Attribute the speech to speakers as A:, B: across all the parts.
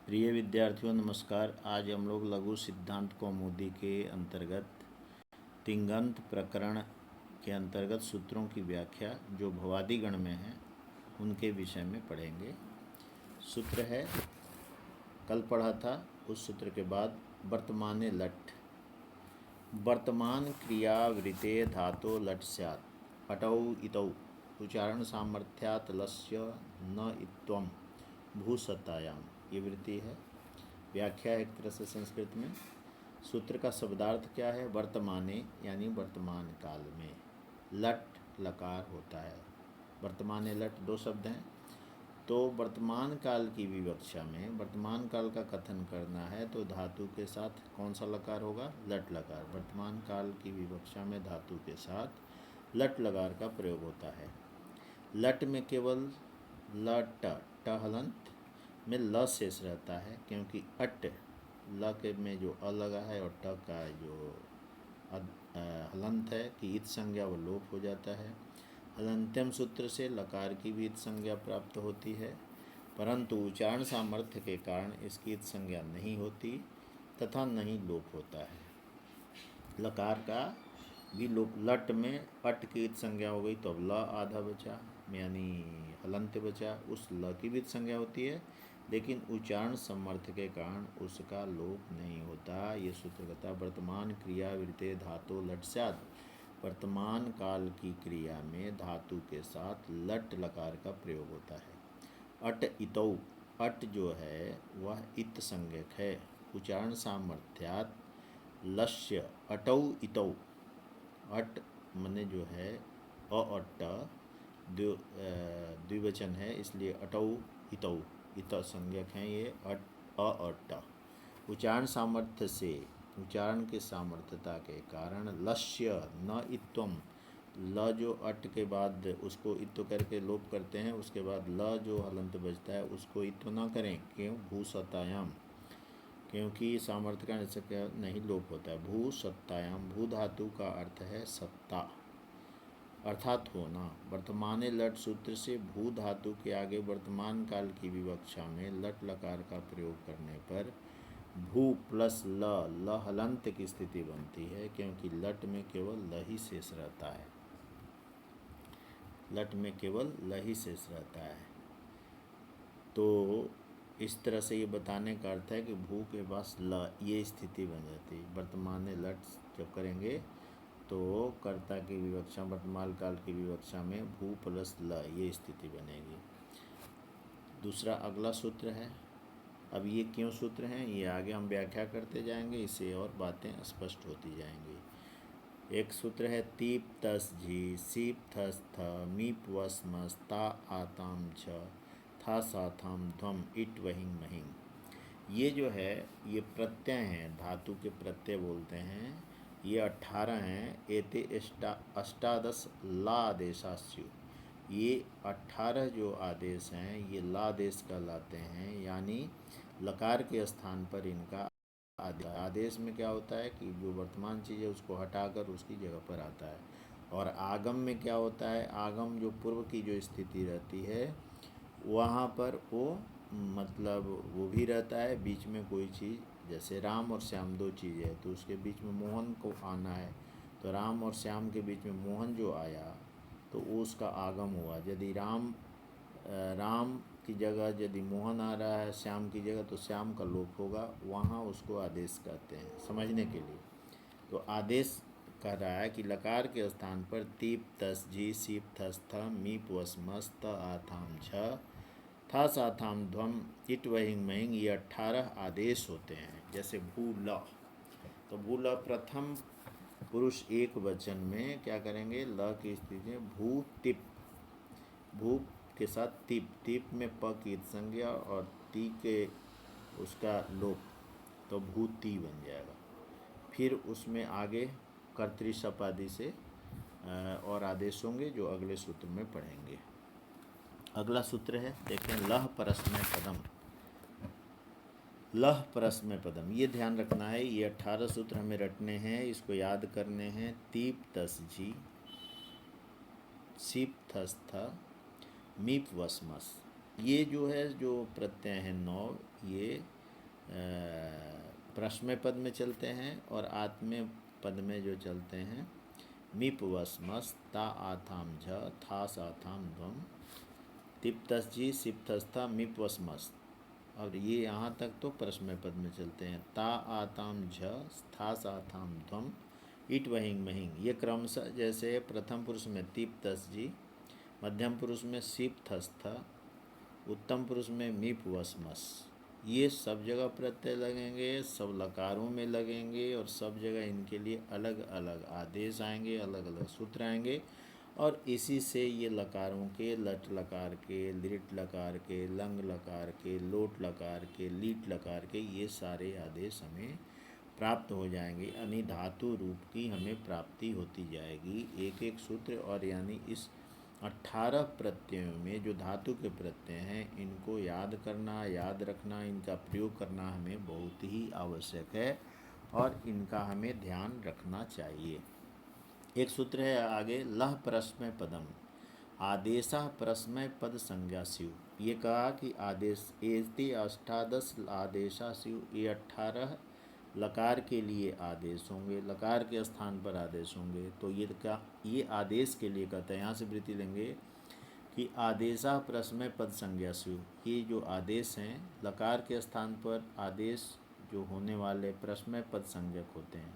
A: प्रिय विद्यार्थियों नमस्कार। आज हम लोग लघु सिद्धांत कौमुदी के अंतर्गत तिङन्त प्रकरण के अंतर्गत सूत्रों की व्याख्या जो भवादी गण में है उनके विषय में पढ़ेंगे। सूत्र है, कल पढ़ा था उस सूत्र के बाद वर्तमाने लट। वर्तमान क्रियावृते धातो लट स्यात् अटौ इतौ उच्चारण सामर्थ्यात् लस्य न इत्वम भूसत्तायाम। ये वृत्ति है। व्याख्या है एक तरह से संस्कृत में। सूत्र का शब्दार्थ क्या है? वर्तमाने यानी वर्तमान काल में लट लकार होता है। वर्तमाने लट दो शब्द हैं। तो वर्तमान काल की विवक्षा में वर्तमान काल का कथन करना है तो धातु के साथ कौन सा लकार होगा? लट लकार। वर्तमान काल की विवक्षा में धातु के साथ लट लकार का प्रयोग होता है। लट में केवल लट ट हलंत में ल शेष रहता है, क्योंकि अट ल के में जो अ लगा है और ट का जो हलंत है कि इत संज्ञा वो लोप हो जाता है। हलंत्यम सूत्र से लकार की भी इत संज्ञा प्राप्त होती है, परंतु उच्चारण सामर्थ्य के कारण इसकी इत संज्ञा नहीं होती तथा नहीं लोप होता है। लकार का भी लोप। लट में अट की इत संज्ञा हो गई तो अब ल आधा बचा, यानी हलंत बचा। उस ल की भी इत संज्ञा होती है, लेकिन उच्चारण समर्थ के कारण उसका लोप नहीं होता। ये सूत्र कहता है वर्तमान क्रियावृते धातु लट स्यात्। वर्तमान काल की क्रिया में धातु के साथ लट लकार का प्रयोग होता है। अट इतौ, अट जो है वह इत संज्ञक है। उच्चारण सामर्थ्यात् लस्य अटौ इतौ। अट मने जो है अ और ट द्विवचन है, इसलिए अटौ इतौ इत संज्ञक हैं ये अट अ और ट। उच्चारण सामर्थ्य से उच्चारण के सामर्थ्यता के कारण लस्य न इत्वम, ल जो अट के बाद उसको इत्व करके लोप करते हैं, उसके बाद ल जो हलंत बचता है उसको इत्व न करें। क्यों? भूसत्तायाम, क्योंकि सामर्थ्य का निश्चय नहीं लोप होता है। भूसत्तायाम, भू धातु का अर्थ है सत्ता अर्थात होना। वर्तमाने लट सूत्र से भू धातु के आगे वर्तमान काल की विवक्षा में लट लकार का प्रयोग करने पर भू प्लस ल हलंत की स्थिति बनती है, क्योंकि लट में केवल ल ही शेष रहता है। लट में केवल ल ही शेष रहता है। तो इस तरह से ये बताने का अर्थ है कि भू के पास ल, ये स्थिति बन जाती है। वर्तमाने लट जब करेंगे तो कर्ता की विवक्षा वर्तमान काल की विवक्षा में भू प्लस ल ये स्थिति बनेगी। दूसरा अगला सूत्र है। अब ये क्यों सूत्र हैं ये आगे हम व्याख्या करते जाएंगे, इससे और बातें स्पष्ट होती जाएंगी। एक सूत्र है तीप तस झी सीप थस थ मीप वस मस ता आताम छ था साथाम ध्वम इट वहिंग महिंग। ये जो है ये प्रत्यय हैं, धातु के प्रत्यय बोलते हैं। ये 18 हैं। एते अष्टादश ला आदेशास्यु। ये 18 जो आदेश हैं ये ला आदेश कहलाते हैं, यानी लकार के स्थान पर इनका आदेश में क्या होता है कि जो वर्तमान चीज़ है उसको हटाकर उसकी जगह पर आता है। और आगम में क्या होता है? आगम जो पूर्व की जो स्थिति रहती है वहाँ पर वो मतलब वो भी रहता है, बीच में कोई चीज़, जैसे राम और श्याम दो चीज़ें है तो उसके बीच में मोहन को आना है, तो राम और श्याम के बीच में मोहन जो आया तो उसका आगम हुआ। यदि राम की जगह यदि मोहन आ रहा है श्याम की जगह तो श्याम का लोप होगा, वहाँ उसको आदेश कहते हैं समझने के लिए। तो आदेश कह रहा है कि लकार के स्थान पर तीप तस जी सीप थस थ मीप वस मस त आथाम छ था साथाम ध्वम इट वहिंग महिंग, ये 18 आदेश होते हैं। जैसे भू ल, तो भू ल प्रथम पुरुष एक वचन में क्या करेंगे? ल की स्थिति में भू तिप, भू के साथ तिप, तिप में प की संज्ञा और ती के उसका लोप, तो भूति बन जाएगा। फिर उसमें आगे कर्तृशप आदि से और आदेश होंगे जो अगले सूत्र में पढ़ेंगे। अगला सूत्र है, देखें, लह परस्मय पदम। लह परस्मय पदम, ये ध्यान रखना है। ये 18 सूत्र हमें रटने हैं, इसको याद करने हैं। तीप तस जी सीप थस थ मीप वस मस, ये जो है जो प्रत्यय हैं 9 ये प्रश्न पद में चलते हैं और आत्म्य पद में जो चलते हैं मिप वस्मस ता आथाम झ था साथाम ध्वम तिप्तस जी सिप्तस्था मिप वस्मस। और ये यहाँ तक तो प्रश्न पद में चलते हैं ता आताम झ था साथाम ध्वम इट वहिंग महिंग। ये क्रमशः जैसे प्रथम पुरुष में तिप्तस जी, मध्यम पुरुष में सिप्तस्थ, उत्तम पुरुष में मिप वस्मस, ये सब जगह प्रत्यय लगेंगे, सब लकारों में लगेंगे और सब जगह इनके लिए अलग अलग आदेश आएंगे, अलग अलग सूत्र आएंगे। और इसी से ये लकारों के लट लकार के, लिट लकार के, लंग लकार के, लोट लकार के, लीट लकार के ये सारे आदेश हमें प्राप्त हो जाएंगे, यानी धातु रूप की हमें प्राप्ति होती जाएगी एक एक सूत्र। और यानी इस 18 प्रत्ययों में जो धातु के प्रत्यय हैं इनको याद करना, याद रखना, इनका प्रयोग करना हमें बहुत ही आवश्यक है और इनका हमें ध्यान रखना चाहिए। एक सूत्र है आगे लह परस्मय पदम आदेशा परस्मय पद संज्ञा स्यु। ये कहा कि आदेश एति अष्टादश आदेशा स्यु, ये 18 लकार के लिए आदेश होंगे, लकार के स्थान पर आदेश होंगे। तो ये आदेश के लिए कहते हैं, यहाँ से वृत्ति लेंगे कि आदेशा परस्मय पद संज्ञा स्यु। ये जो आदेश हैं लकार के स्थान पर आदेश जो होने वाले परस्मय पद संज्ञक होते हैं।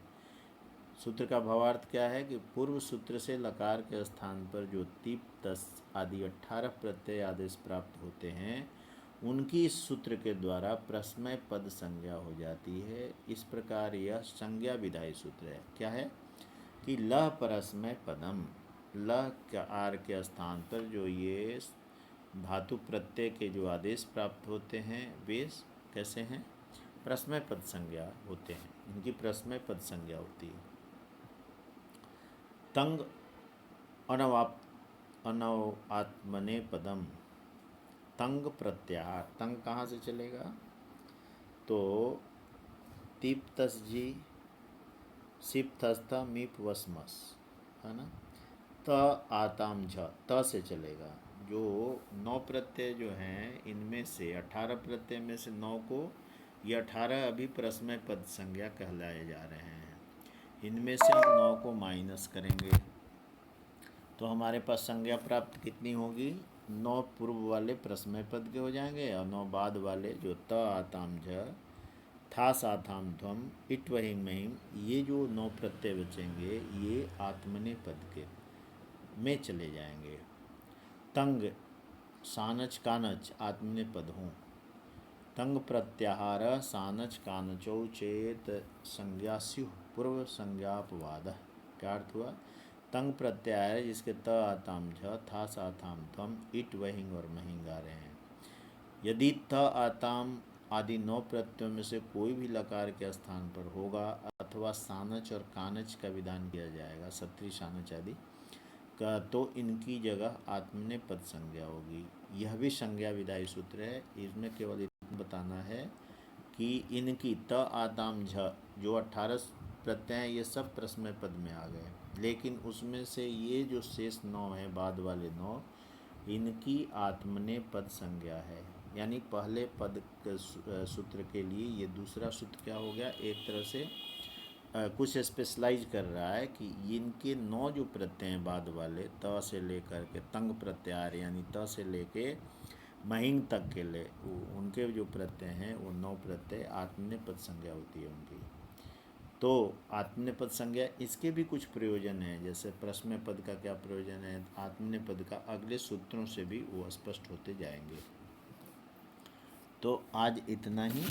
A: सूत्र का भावार्थ क्या है कि पूर्व सूत्र से लकार के स्थान पर जो तिप तस आदि 18 प्रत्यय आदेश प्राप्त होते हैं उनकी इस सूत्र के द्वारा प्रश्मय पद संज्ञा हो जाती है। इस प्रकार यह संज्ञा विधायी सूत्र है। क्या है कि लह परस्मय पदम, लह के आर के स्थान पर जो ये धातु प्रत्यय के जो आदेश प्राप्त होते हैं वे कैसे हैं, प्रश्मय पद संज्ञा होते हैं, इनकी प्रश्मय पद संज्ञा होती है। तंग अनवात्मने पदम, तंग प्रत्याहार, तंग कहाँ से चलेगा तो तिप्तस जी सिप्तस्थ मिप वस्मस है ना, त आताम झ त से चलेगा। जो 9 प्रत्यय जो हैं इनमें से 18 प्रत्यय में से 9 को ये 18 अभी प्रश्मय पद संज्ञा कहलाए जा रहे हैं। इनमें से हम 9 को माइनस करेंगे तो हमारे पास संज्ञा प्राप्त कितनी होगी, 9 पूर्व वाले प्रश्मय पद के हो जाएंगे और 9 बाद वाले जो त आताम झ था साथाम ध्वम इट वहिंग महिम, ये जो 9 प्रत्यय बचेंगे ये आत्मने पद के में चले जाएंगे। तंग सानच कानच आत्मने पद हों, तंग प्रत्याहार सानच कानचौ चेत संज्ञा स्युः पूर्व संज्ञापवाद। क्या अर्थ हुआ, तंग प्रत्याहार जिसके त आताम झ था साथाम ध्वम इट वहिंग और महिंग आ रहे हैं। यदि त आताम आदि 9 प्रत्ययों में से कोई भी लकार के स्थान पर होगा अथवा सानच और कानच का विधान किया जाएगा, सत्री सानच आदि का, तो इनकी जगह आत्मने पद संज्ञा होगी। यह भी संज्ञा विधायी सूत्र है। इसमें केवल इतना बताना है कि इनकी त आताम झ जो 18 प्रत्यय हैं ये सब प्रश्मय पद में आ गए, लेकिन उसमें से ये जो शेष 9 हैं बाद वाले 9 इनकी आत्मने पद संज्ञा है। यानी पहले पद के सूत्र के लिए ये दूसरा सूत्र क्या हो गया, एक तरह से कुछ स्पेशलाइज कर रहा है कि इनके 9 जो प्रत्यय हैं बाद वाले त से लेकर के तंग प्रत्याहार यानी त से लेके महिंग तक के ले उनके जो प्रत्यय हैं वो 9 प्रत्यय आत्मने पद संज्ञा होती है उनकी। तो आत्मने पद संज्ञा इसके भी कुछ प्रयोजन हैं, जैसे प्रश्मय पद का क्या प्रयोजन है, आत्मने पद का अगले सूत्रों से भी वो स्पष्ट होते जाएंगे। तो आज इतना ही,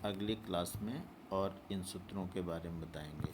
A: अगली क्लास में और इन सूत्रों के बारे में बताएंगे।